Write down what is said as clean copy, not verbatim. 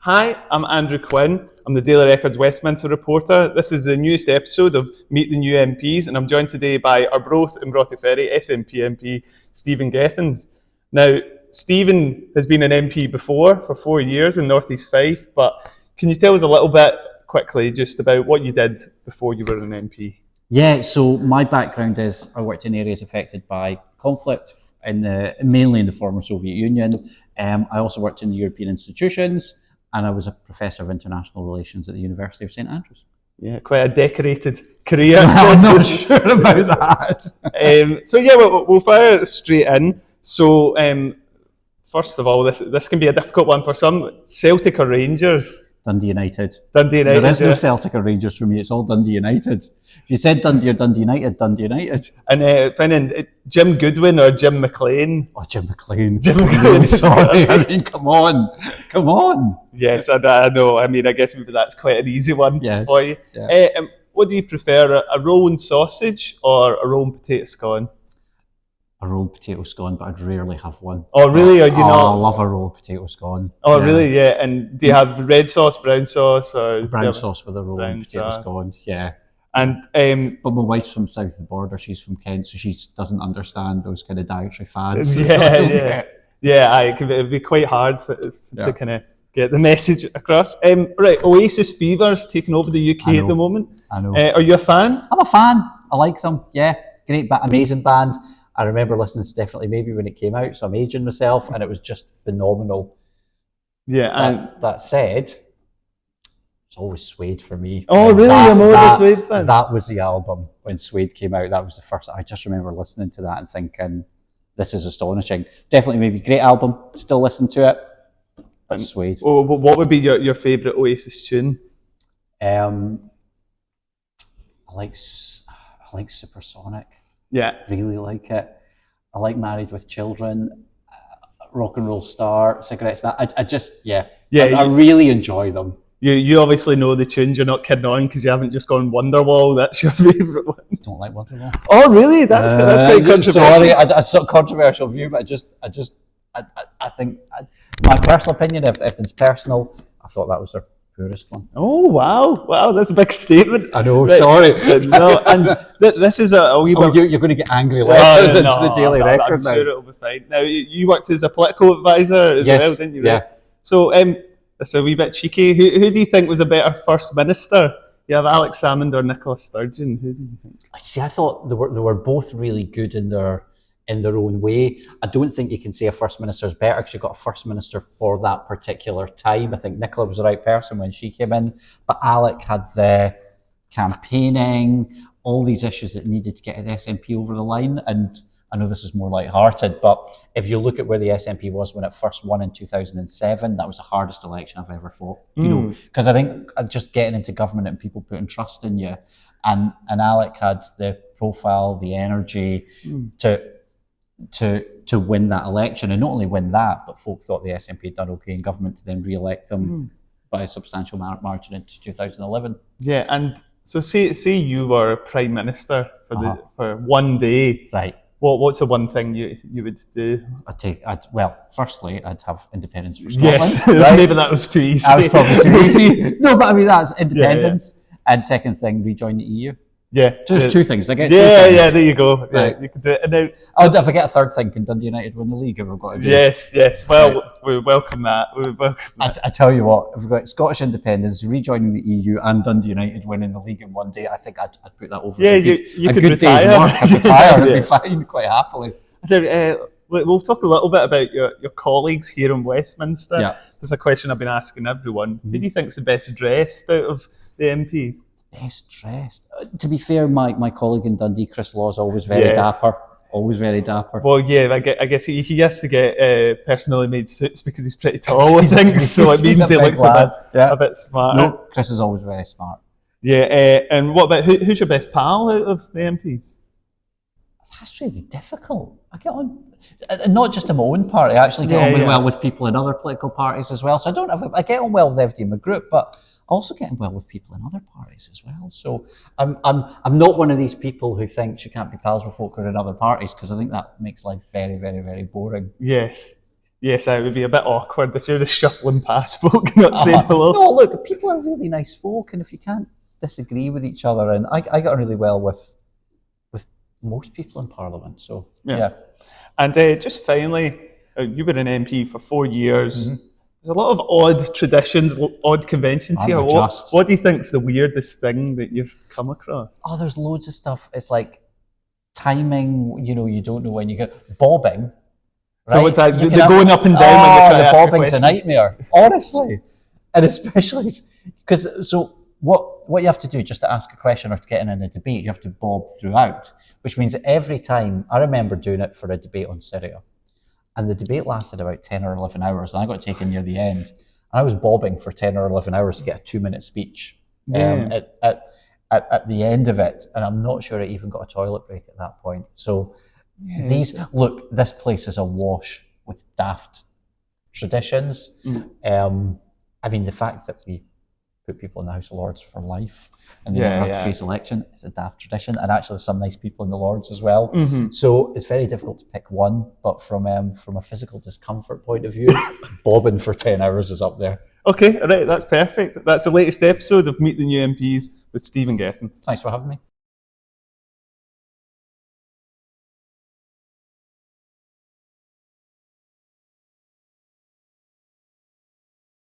Hi, I'm Andrew Quinn. I'm the Daily Record's Westminster reporter. This is the newest episode of Meet the New MPs, and I'm joined today by Arbroath and Broughty Ferry SNP MP Stephen Gethins. Now, Stephen has been an MP before for 4 years in North East Fife, but can you tell us a little bit quickly just about what you did before you were an MP? Yeah, so my background is I worked in areas affected by conflict, mainly in the former Soviet Union. I also worked in the European institutions, and I was a professor of international relations at the University of St Andrews. Yeah, quite a decorated career. I'm not sure about that. So yeah, we'll fire it straight in. So first of all, this can be a difficult one for some. Celtic or Rangers? Dundee United. Dundee United. There is no Celtic or Rangers for me. It's all Dundee United. If you said Dundee or Dundee United, Dundee United. And finding Jim Goodwin or Jim McLean? Oh, Jim McLean. Jim McLean. Sorry, I mean, come on. Yes, I know. I mean, I guess maybe that's quite an easy one for you. Yeah. What do you prefer, a roll and sausage or a roll and potato scone? A rolled potato scone, but I'd rarely have one. Oh, really? Are you not? I love a rolled potato scone. Oh, yeah. Really? Yeah. And do you have red sauce, brown sauce, or brown sauce with a rolled potato scone? Yeah. And but my wife's from south of the border. She's from Kent, so she doesn't understand those kind of dietary fads. Yeah. It'd be quite hard to kind of get the message across. Right, Oasis Fever's taking over the UK at the moment. I know. Are you a fan? I'm a fan. I like them. Yeah, great, amazing band. I remember listening to Definitely Maybe when it came out, so I'm aging myself, and it was just phenomenal. Yeah, and that said, it's always Suede for me. Oh, really? I'm always a Suede fan. That was the album when Suede came out. That was the first. I just remember listening to that and thinking, this is astonishing. Definitely Maybe, great album. Still listen to it. But Suede. Well, what would be your favourite Oasis tune? I like Supersonic. Yeah. Really like it. I like Married with Children, Rock and Roll Star, Cigarettes. I really enjoy them. You obviously know the tunes. You're not kidding on because you haven't just gone Wonderwall. That's your favourite one. I don't like Wonderwall. Oh, really? That's quite controversial. Sorry, it's a controversial view, but I think my personal opinion, if it's personal, I thought that was their poorest one. Oh, wow, that's a big statement. I know, right. Sorry. No, and this is a wee bit... You're going to get angry letters into the Daily Record now. I'm sure it'll be fine. Now, you worked as a political advisor as well, didn't you? Yeah. So, it's a wee bit cheeky. Who do you think was a better First Minister? You have Alex Salmond or Nicola Sturgeon? Who do you think? See, I thought they were both really good in their own way. I don't think you can say a First Minister is better because you've got a First Minister for that particular time. I think Nicola was the right person when she came in, but Alec had the campaigning, all these issues that needed to get the SNP over the line. And I know this is more light-hearted, but if you look at where the SNP was when it first won in 2007, that was the hardest election I've ever fought. You know, because I think just getting into government and people putting trust in you, and Alec had the profile, the energy to win that election, and not only win that, but folk thought the SNP had done okay in government to then re-elect them by a substantial margin into 2011. Yeah, and so say you were Prime Minister for one day. Right. What's the one thing you would do? Firstly, I'd have independence for Scotland. Yes, right? Maybe that was too easy. That was probably too easy. No, but I mean, that's independence. Yeah. And second thing, rejoin the EU. Yeah. So there's two things. There you go. Yeah, right. You can do it. And now, if I get a third thing, can Dundee United win the league? If we've got to do Yes. Well, we welcome that. I tell you what, if we've got Scottish independence, rejoining the EU, and Dundee United winning the league in one day, I think I'd put that over. Yeah, you could retire. I'd retire. I'd be fine, quite happily. We'll talk a little bit about your colleagues here in Westminster. Yeah. There's a question I've been asking everyone. Who do you think's the best dressed out of the MPs? Best dressed. To be fair, my colleague in Dundee, Chris Law, is always very dapper. Always very dapper. Well, yeah, I guess he has to get personally made suits because he's pretty tall, I think, so it means he looks a bit smarter. No, Chris is always very smart. Yeah, and what about, who's your best pal out of the MPs? That's really difficult. I get on, not just in my own party, I actually get on well with people in other political parties as well. So I get on well with everybody in my group, but also getting well with people in other parties as well. So I'm not one of these people who thinks you can't be pals with folk who are in other parties, because I think that makes life very, very, very boring. Yes. Yes, it would be a bit awkward if you're just shuffling past folk not saying hello. No, look, people are really nice folk, and if you can't disagree with each other, and I got on really well with most people in Parliament, so yeah. And just finally, you were an MP for 4 years. There's a lot of odd traditions, odd conventions here. What do you think's the weirdest thing that you've come across? Oh, there's loads of stuff. It's like timing, you don't know when you get bobbing. So right? it's like the going up and down when you're trying to ask a question. Bobbing's a nightmare, honestly. And especially because what you have to do just to ask a question or to get in a debate, you have to bob throughout, which means that every time, I remember doing it for a debate on Syria, and the debate lasted about 10 or 11 hours, and I got taken near the end, and I was bobbing for 10 or 11 hours to get a 2-minute speech at the end of it, and I'm not sure I even got a toilet break at that point. So this place is awash with daft traditions. I mean, the fact that we put people in the House of Lords for life and they never have to face election is a daft tradition. And actually, there's some nice people in the Lords as well. So it's very difficult to pick one. But from a physical discomfort point of view, bobbing for 10 hours is up there. Okay, all right, that's perfect. That's the latest episode of Meet the New MPs with Stephen Gethins. Thanks for having me.